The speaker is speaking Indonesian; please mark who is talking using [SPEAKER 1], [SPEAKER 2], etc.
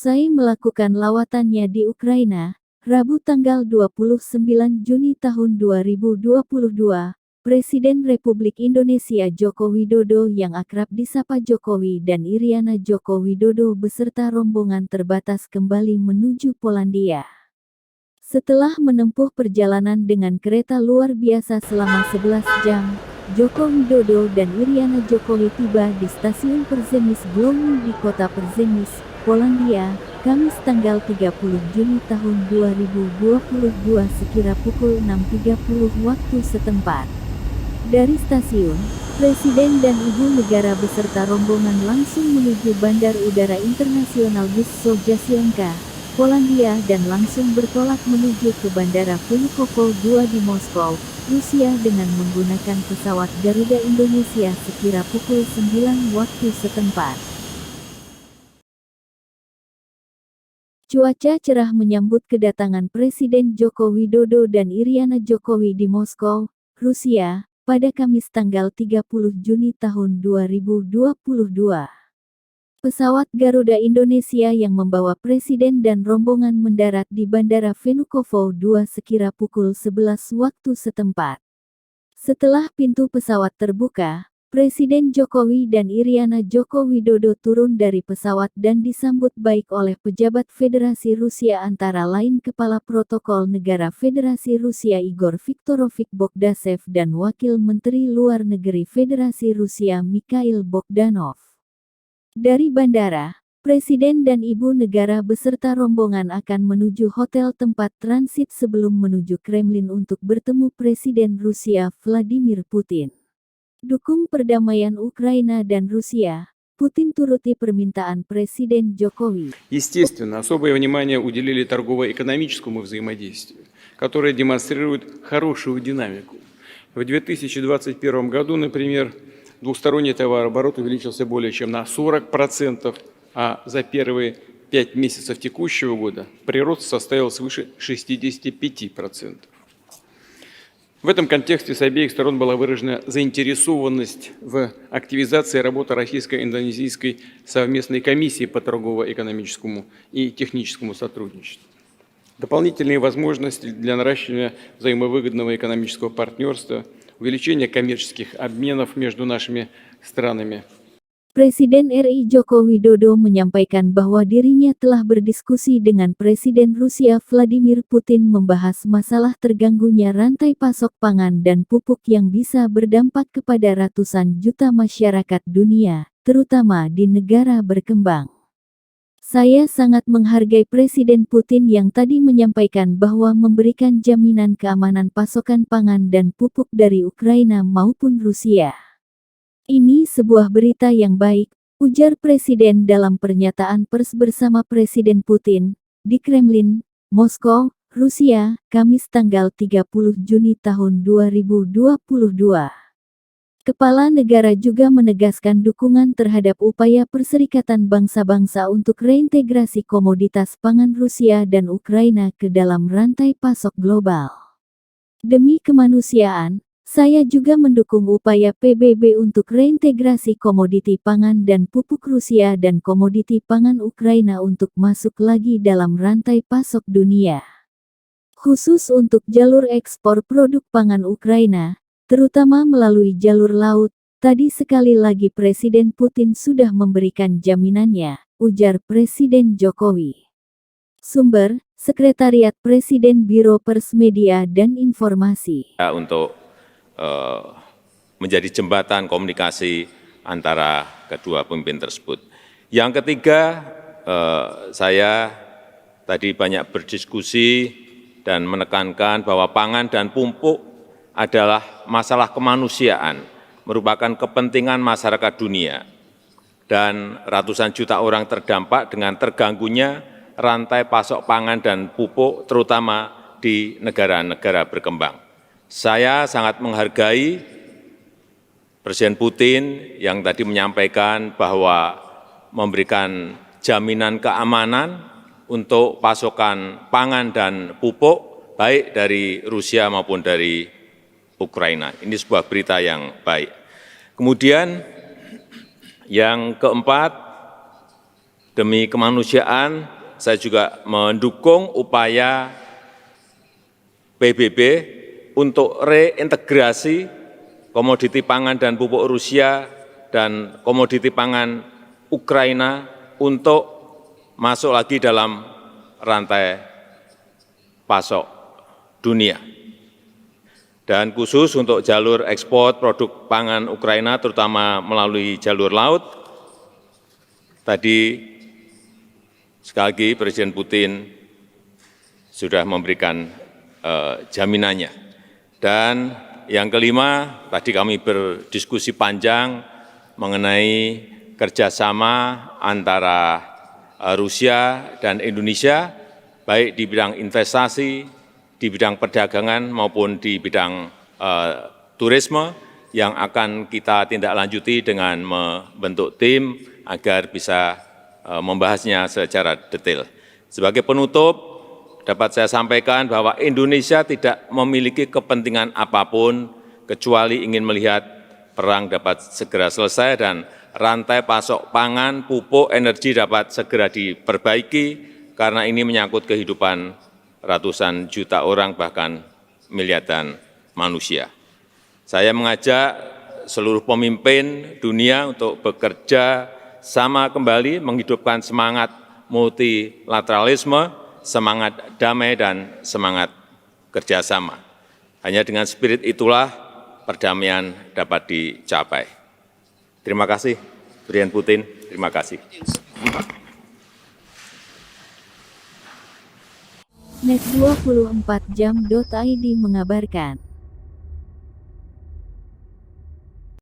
[SPEAKER 1] Usai melakukan lawatannya di Ukraina, Rabu tanggal 29 Juni tahun 2022, Presiden Republik Indonesia Joko Widodo yang akrab disapa Jokowi dan Iriana Joko Widodo beserta rombongan terbatas kembali menuju Polandia. Setelah menempuh perjalanan dengan kereta luar biasa selama 11 jam, Joko Widodo dan Iriana Jokowi tiba di stasiun Przemyśl Główny di kota Przemyśl, Polandia, Kamis tanggal 30 Juni tahun 2022 sekira pukul 6.30 waktu setempat. Dari stasiun, Presiden dan Ibu Negara beserta rombongan langsung menuju Bandar Udara Internasional Vysočasyenka, Polandia dan langsung bertolak menuju ke Bandara Vnukovo II di Moskow, Rusia dengan menggunakan pesawat Garuda Indonesia sekira pukul 9 waktu setempat. Cuaca cerah menyambut kedatangan Presiden Joko Widodo dan Iriana Jokowi di Moskow, Rusia, pada Kamis tanggal 30 Juni tahun 2022. Pesawat Garuda Indonesia yang membawa Presiden dan rombongan mendarat di Bandara Vnukovo II sekira pukul 11 waktu setempat. Setelah pintu pesawat terbuka, Presiden Jokowi dan Iriana Joko Widodo turun dari pesawat dan disambut baik oleh pejabat Federasi Rusia antara lain Kepala Protokol Negara Federasi Rusia Igor Viktorovich Bogdasev dan Wakil Menteri Luar Negeri Federasi Rusia Mikhail Bogdanov. Dari bandara, Presiden dan Ibu Negara beserta rombongan akan menuju hotel tempat transit sebelum menuju Kremlin untuk bertemu Presiden Rusia Vladimir Putin. Dukung perdamaian Ukraina dan Rusia, Putin turuti permintaan Presiden Jokowi.
[SPEAKER 2] Естественно, особое внимание уделили торгово-экономическому взаимодействию, которое демонстрирует хорошую динамику. В 2021 году, например, двусторонний товарооборот увеличился более чем на 40%, а за первые 5 месяцев текущего года прирост составил свыше 65%. В этом контексте с обеих сторон была выражена заинтересованность в активизации работы российско-индонезийской совместной комиссии по торгово-экономическому и техническому сотрудничеству. Дополнительные возможности для наращивания взаимовыгодного экономического партнерства, увеличения коммерческих обменов между нашими странами.
[SPEAKER 1] Presiden RI Joko Widodo menyampaikan bahwa dirinya telah berdiskusi dengan Presiden Rusia Vladimir Putin membahas masalah terganggunya rantai pasok pangan dan pupuk yang bisa berdampak kepada ratusan juta masyarakat dunia, terutama di negara berkembang. Saya sangat menghargai Presiden Putin yang tadi menyampaikan bahwa memberikan jaminan keamanan pasokan pangan dan pupuk dari Ukraina maupun Rusia. Ini sebuah berita yang baik, ujar Presiden dalam pernyataan pers bersama Presiden Putin, di Kremlin, Moskow, Rusia, Kamis tanggal 30 Juni tahun 2022. Kepala negara juga menegaskan dukungan terhadap upaya Perserikatan Bangsa-Bangsa untuk reintegrasi komoditas pangan Rusia dan Ukraina ke dalam rantai pasok global. Demi kemanusiaan, saya juga mendukung upaya PBB untuk reintegrasi komoditi pangan dan pupuk Rusia dan komoditi pangan Ukraina untuk masuk lagi dalam rantai pasok dunia. Khusus untuk jalur ekspor produk pangan Ukraina, terutama melalui jalur laut, tadi sekali lagi Presiden Putin sudah memberikan jaminannya, ujar Presiden Jokowi. Sumber, Sekretariat Presiden Biro Pers Media dan Informasi.
[SPEAKER 3] Untuk menjadi jembatan komunikasi antara kedua pemimpin tersebut. Yang ketiga, saya tadi banyak berdiskusi dan menekankan bahwa pangan dan pupuk adalah masalah kemanusiaan, merupakan kepentingan masyarakat dunia, dan ratusan juta orang terdampak dengan terganggunya rantai pasok pangan dan pupuk, terutama di negara-negara berkembang. Saya sangat menghargai Presiden Putin yang tadi menyampaikan bahwa memberikan jaminan keamanan untuk pasokan pangan dan pupuk, baik dari Rusia maupun dari Ukraina. Ini sebuah berita yang baik. Kemudian yang keempat, demi kemanusiaan, saya juga mendukung upaya PBB untuk reintegrasi komoditi pangan dan pupuk Rusia dan komoditi pangan Ukraina untuk masuk lagi dalam rantai pasok dunia. Dan khusus untuk jalur ekspor produk pangan Ukraina, terutama melalui jalur laut, tadi sekali lagi Presiden Putin sudah memberikan jaminannya. Dan yang kelima, tadi kami berdiskusi panjang mengenai kerjasama antara Rusia dan Indonesia, baik di bidang investasi, di bidang perdagangan maupun di bidang turisme, yang akan kita tindak lanjuti dengan membentuk tim agar bisa membahasnya secara detail. Sebagai penutup, dapat saya sampaikan bahwa Indonesia tidak memiliki kepentingan apapun kecuali ingin melihat perang dapat segera selesai dan rantai pasok pangan, pupuk, energi dapat segera diperbaiki, karena ini menyangkut kehidupan ratusan juta orang, bahkan miliaran manusia. Saya mengajak seluruh pemimpin dunia untuk bekerja sama kembali, menghidupkan semangat multilateralisme, semangat damai, dan semangat kerjasama. Hanya dengan spirit itulah perdamaian dapat dicapai. Terima kasih, Presiden Putin. Terima kasih.
[SPEAKER 1] Net24jam.id mengabarkan.